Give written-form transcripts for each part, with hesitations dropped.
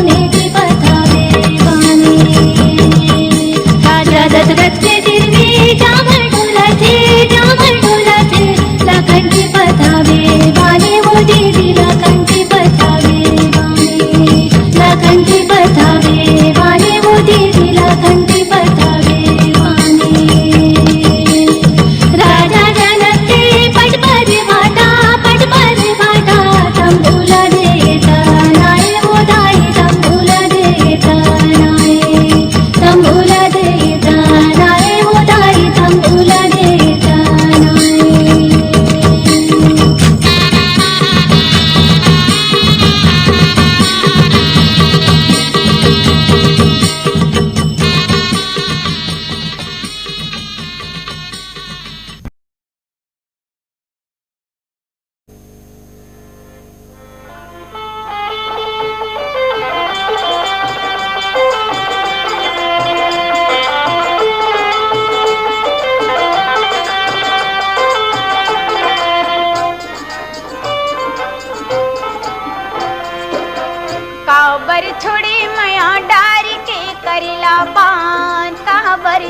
नेटी पथावे वाणी। राजा दशरथचे दिव्ये डामर डोलाचे लाखनची पथावे वाणी वो देवी लाखनची पथावे वाणी। लाखनची पथावे वाणी वो देवी लाखनची पथावे वाणी। राजा जनकचे पटपरी वाटा तंबूला देता नाय वो दाई तंबूला देता नाय। तंबूला देता नाय वो दाई तंबूला देता नाय। काबर छोड़ी मया डार के करिला पान। काबर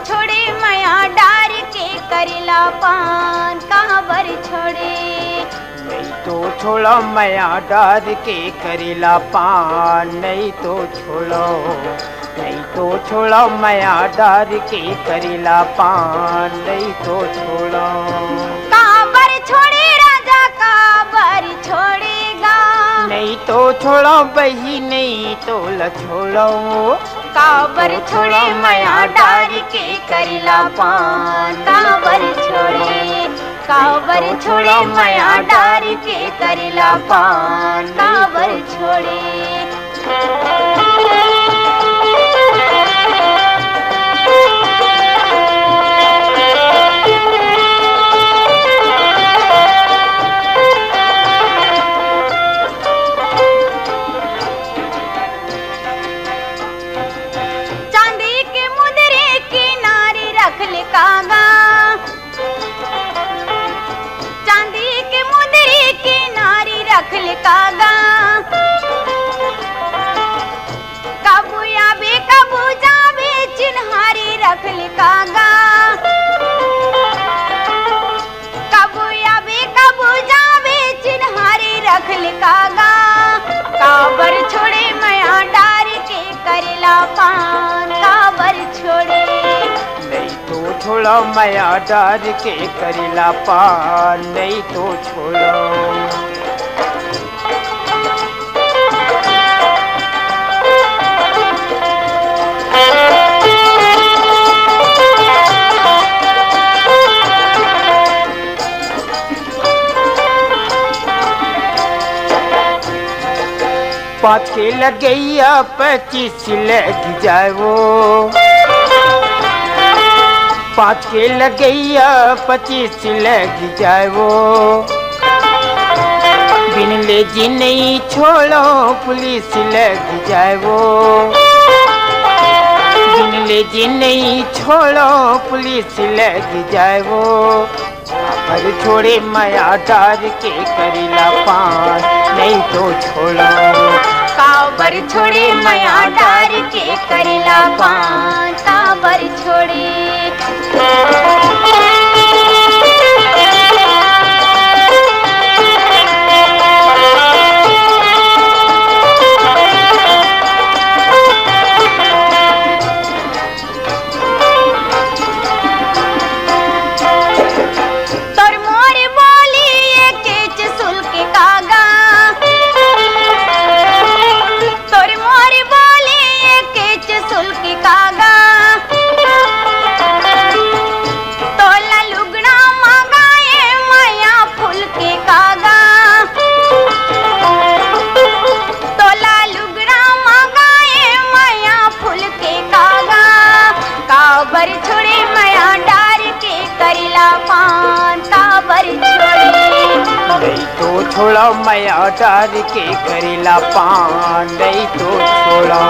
छोड़ी मया डार के करिला पान। काबर छोड़ी नहीं तो छोड़ो मया डार के करिला पान। नहीं तो छोड़ो मया डार के करिला पान। नहीं तो छोड़ो काबर छोड़ी राजा काबर छोड़ेगा। नहीं तो छोड़ो बही नहीं तो ल छोड़ो। काबर छोड़े मया डार के करिला पान। काबर छोड़े मया डार के करिला पान। काबर छोड़े चांदी के मुदरे की नारी रख ले कागा। चांदी के मुदरे की नारी रख ले कागा। कबू आवे कबू जावे चिन्हारी रख ले कागा। कबू आवे कबू जावे चिन्हारी रख ले कागा। काबर छोड़े मया डार के करिला पान। काबर छोड़े नहीं तो छोड़ो मया डार के करिला पान। नहीं तो छोड़ो पाँच के लगैया 25 लग जाओ। 5 के लगैया 25 लग जाओ। बिन ले जी नहीं छोड़ो पुलिस लग जाओ। बिन ले जी नहीं छोड़ो पुलिस लग जाओ। पर छोड़े मया डार के करिला पान। नहीं तो छोड़ो काबर छोड़े मया डार के करिला पान। काबर छोड़े तोर मोर बोली ये केच सुल्क कागा। तोर मोर बोली ये केच सुल्क कागा। तोला लुगड़ा मंगाए माया फूल के कागा। तोला लुगड़ा मंगाए माया फूल के कागा। काबर छोड़े माया डार के करिला पान। काबर छोड़े नहीं तो छोड़ो मया डार के करिला पान। नहीं तो छोड़ो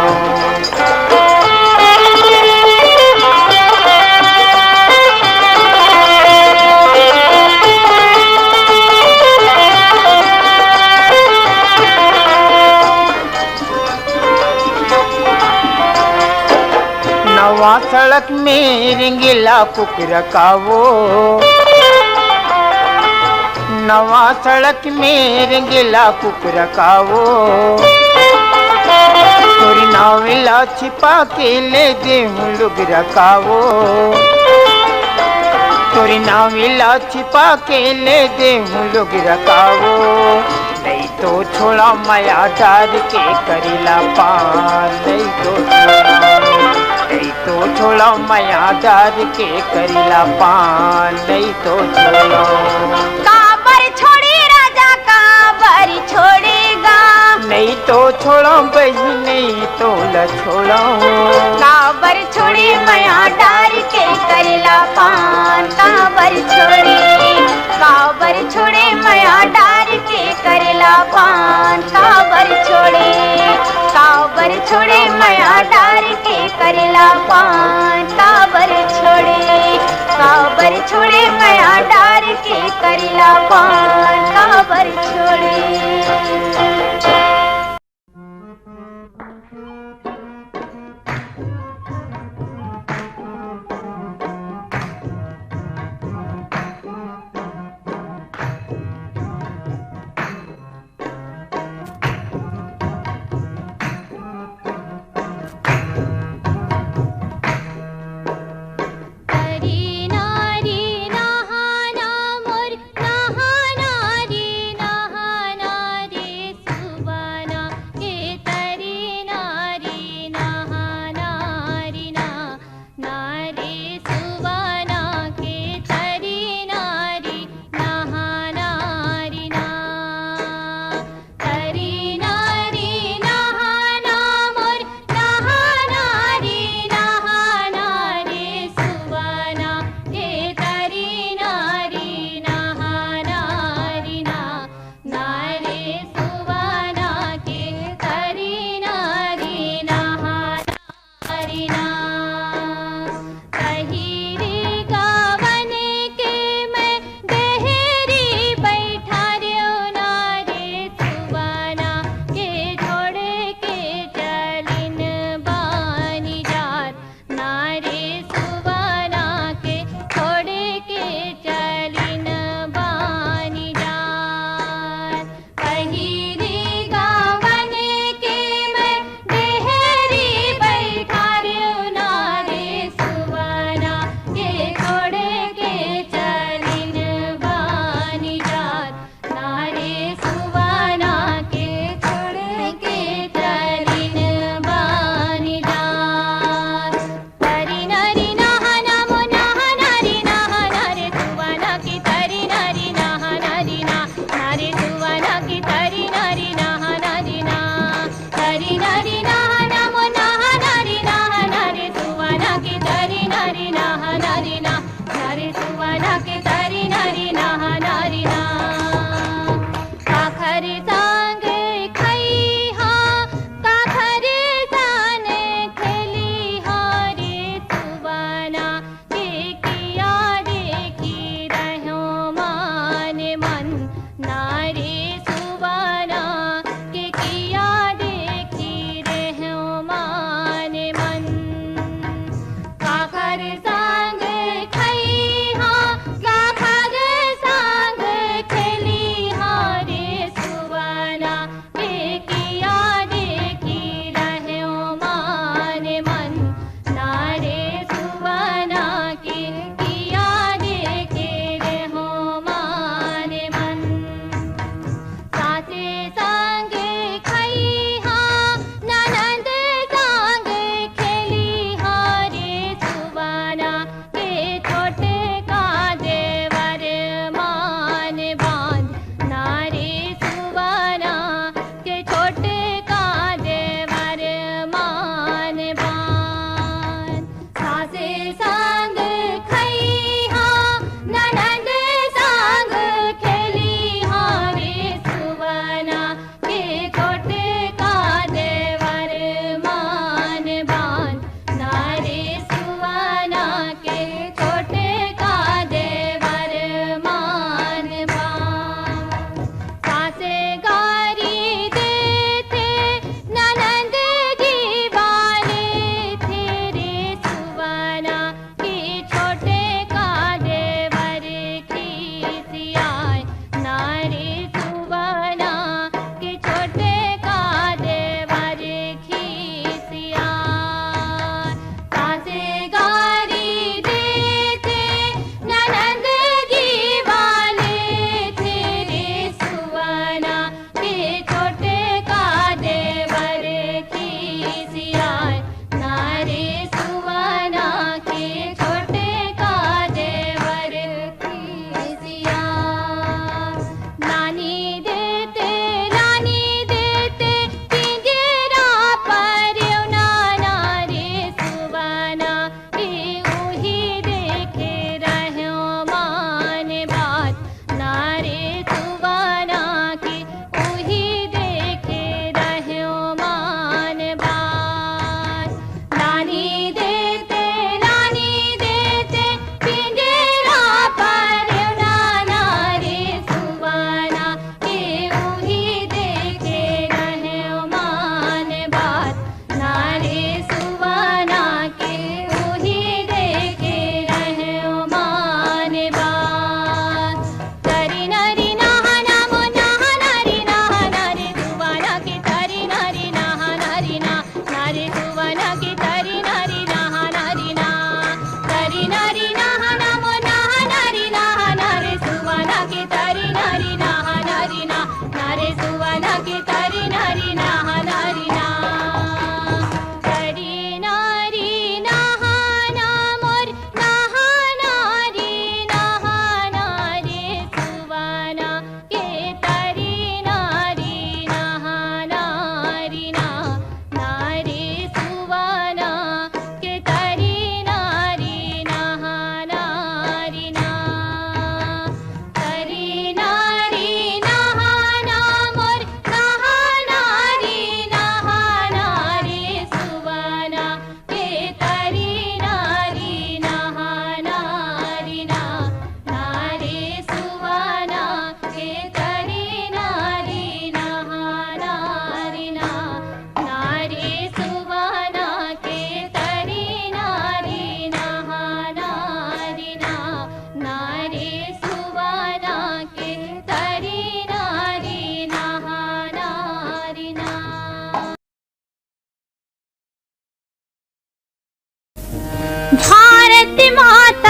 नवा सड़क में रंगीला कुकर कावो, नवा सड़क में रंगीला कुकर कावो, तोरी नावेला छिपा के ले दे लुग रखावो, तोरी नावेला छिपा के ले दे लुग रखावो, नहीं तो छोड़ा माया डार के करीला पान, नहीं तो छोड़ा माया डार के करीला पान, नहीं तो छोड़ा। काबर छोड़ी राजा काबर छोड़ेगा, नहीं तो छोड़ो बही नहीं तो ल छोड़ो, काबर छोड़ी माया डार के करीला पान, काबर छोड़ी, काबर छोड़े माया डार के करीला पान, काबर छोड़े, काबर छोड़े माया डार के करीला पान, काबर छोड़े, काबर छोड़े माया डार के करीला पान, काबर छोड़े। री नहाना मोर नहाना रे नहाना रे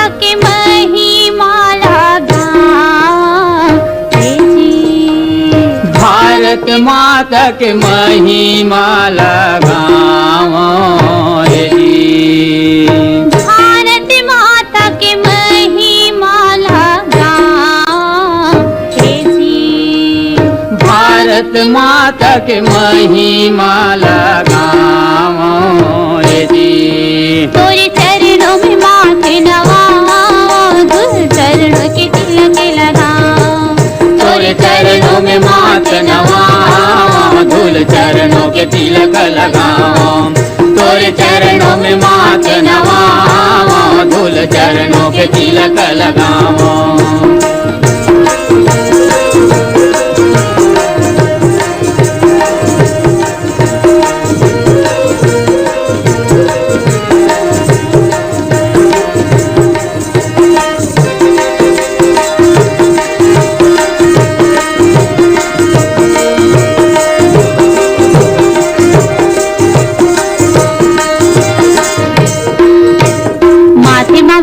माता के महिमा लगा भारत माता के महिमा लगाओ रे जी। भारत माता के महिमा लगा भारत माता के महिमा लगाओ रे जी। तोरे चरणों में माथे नवाओ धूल चरणों के तिलक लगाओ तोरे चरणों में माथ नवाओ धूल चरणों के तिलक लगाओ तोरे चरणों में माथ नवाओ धूल चरणों के तिलक लगाओ।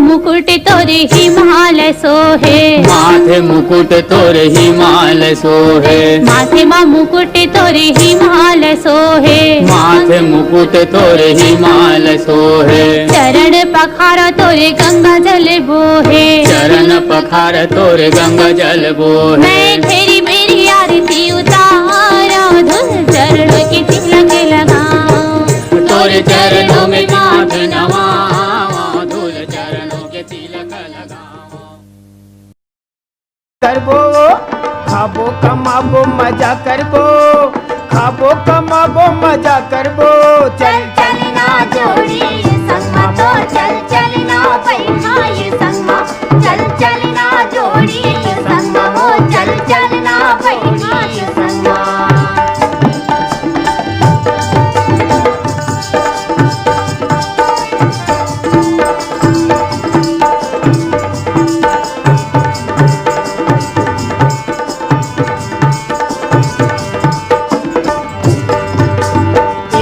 मुकुट तोरे हिमालय सोहे माथे मुकुट तोरे हिमालय सोहे माथे माँ मुकुट तोरे हिमालय सोहे माथे मुकुट तोरे हिमालय सोहे चरण पखार तोरे गंगा जल बोहे चरण पखार तोरे गंगा जल बोहे मैं तेरी मेरी आरती उतारा धूल चरणों के तिलक लगाओ तोरे चरणों में माथ नवाओ धूल चरणों के तिलक लगाओ। करबो खाबो कमाबो मजा करबो खाबो कमाबो मजा करबो चल चलना जोड़ी संगमा तो चल चलना पैखाई संगमा चल चलना जोड़ी संगमा हो चल चलना पैखाई संगमा।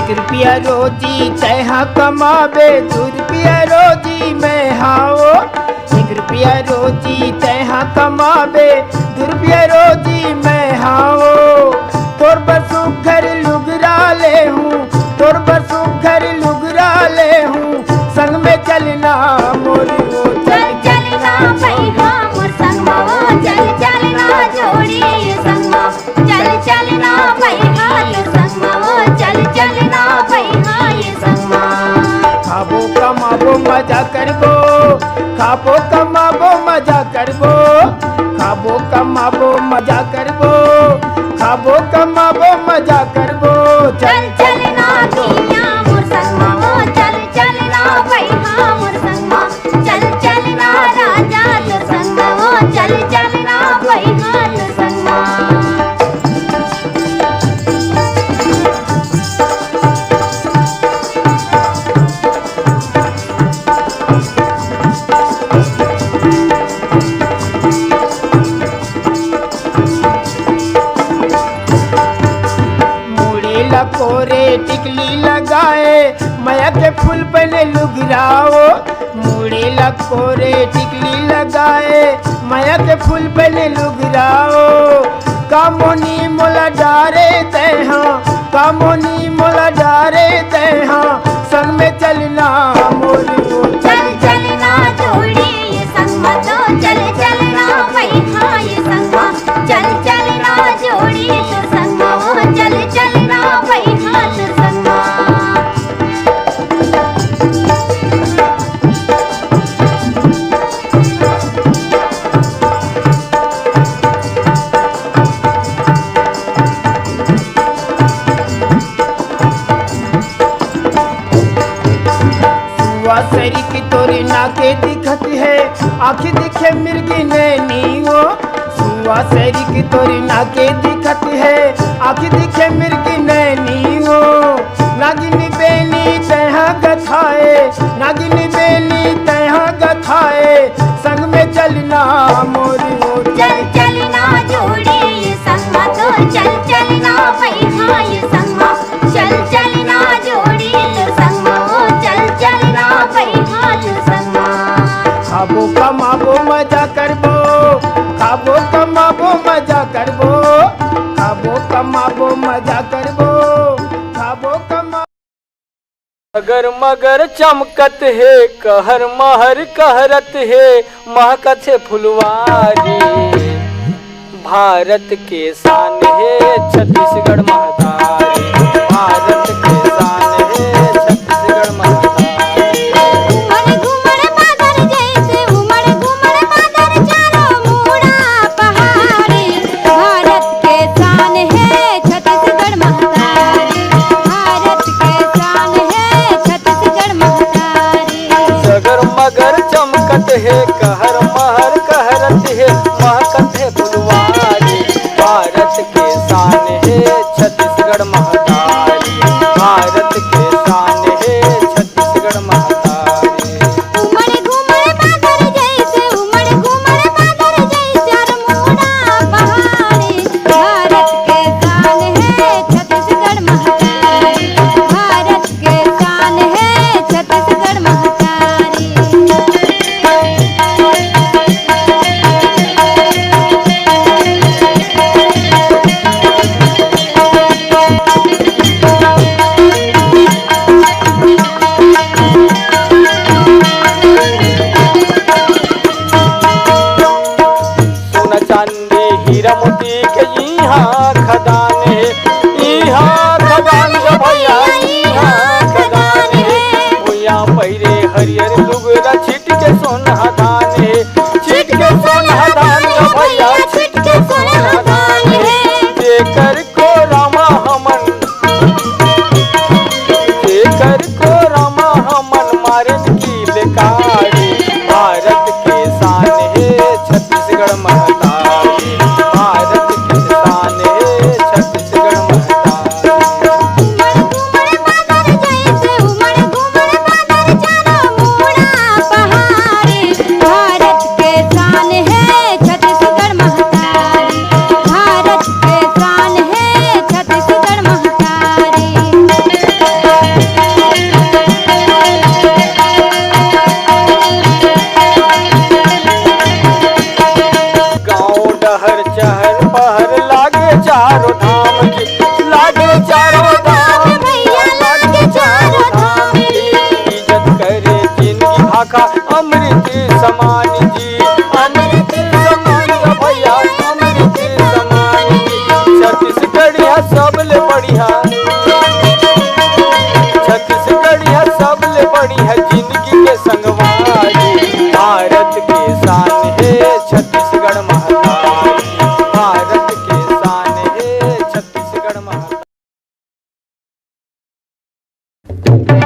रुपया रोजी तैहा कमाबे 2 रुपया रोजी में हाओ 1 रुपया रोजी तैहा कमाबे 2 रुपया रोजी में हाओ तोर बसु घर लुगरा ले हूँ तोर बसु घर लुगरा ले हूँ संग में चलना मोरी वो चल चलना पैहा मोर संगमा हो चल चलना जोड़ी संगमा चल चलना पैहा संगमा हो चल चलना पैहा संगमा। खाबो कमाबो मजा करबो खाबो कमाबो मजा करबो खाबो कमाबो मजा करबो खाबो कमाबो मजा करबो चल चलना पिया मोर संगमा हो चल चलना पैहा मोर संगमा चल चलना राजा तो संगमा हो चल चलना पैहा तो संगमा। कोरे टिकली लगाए माया के फूल पहने लुगराओ मुड़े लकोरे टिकली लगाए माया के फूल पहने लुगराओ कामोनी मोला डारे तैहा कामोनी मोला डारे तैहा संग में चलना मोरी वो चल चलना जोड़ी ये संगमा तो चल चलना पैहा ये संगमा चल चलना जोड़ी तो संगमा हो चल चलना पैहा तो संगमा। सरी की तोरी नाके दिखत है आँखें दिखे मिर्गी नैनी वो सुआ सरी की तोरी नाके दिखत है आँखें दिखे मिर्गी नैनी वो नागिनी बेनी तैहा गथाए नागिनी बेनी तैहा गथाए संग में चलना मोरी वो चल चलना जोड़ी ये संगमा तो चल चलना पैहा ये संगमा चल चलना जोड़ी तो संगमा हो चल चलना पैहा तो संगमा। खाबो अगर मगर चमकत है कहर महर कहरत है महकत है फुलवारी। भारत के शान है छत्तीसगढ़ महतारी। भारत के शान है छत्तीसगढ़ महतारी। उमड़ घुमड़ बादल जैसे उमड़ घुमड़ बादल चारों मुड़ा पहाड़ी। भारत के शान है छत्तीसगढ़ महतारी। भारत के शान है छत्तीसगढ़ महतारी। सगर मगर चमकत है कहर महर कहरत है महकत है फुलवारी। भारत के शान है छत्तीसगढ़ महतारी। भारत के शान है छत्तीसगढ़ महतारी। उमड़ घुमड़ बादल जैसे उमड़ घुमड़ बादल जैसे मुड़ा पहाड़ी। भारत के शान है छत्तीसगढ़ महतारी। भारत के शान है छत्तीसगढ़ महतारी। सोना चांदी हीरा मोती के यहाँ खदान है। यहाँ खदान जो भैया यहाँ खदान है। भैया पहिरे हरियर लुगरा छिट के सोना धान है। छिट के सोना धान जो भैया छिट के सोना धान है। जेकर को रामा हमन जेकर को रामा हमन मारन की लेकारी। भारत के शान है छत्तीसगढ़ महतारी। भारत के शान है छत्तीसगढ़ महतारी। उमड़ घुमड़ बादल जैसे उमड़ घुमड़ बादल चारों मुड़ा पहाड़ी। भारत के शान है छत्तीसगढ़ महतारी। भारत के शान है छत्तीसगढ़ महतारी। गाँव डहर चहर पहर लागे चारों धाम की। लागे चारों धाम भैया लागे चारों धाम की। इज्जत करे जिनकी भाखा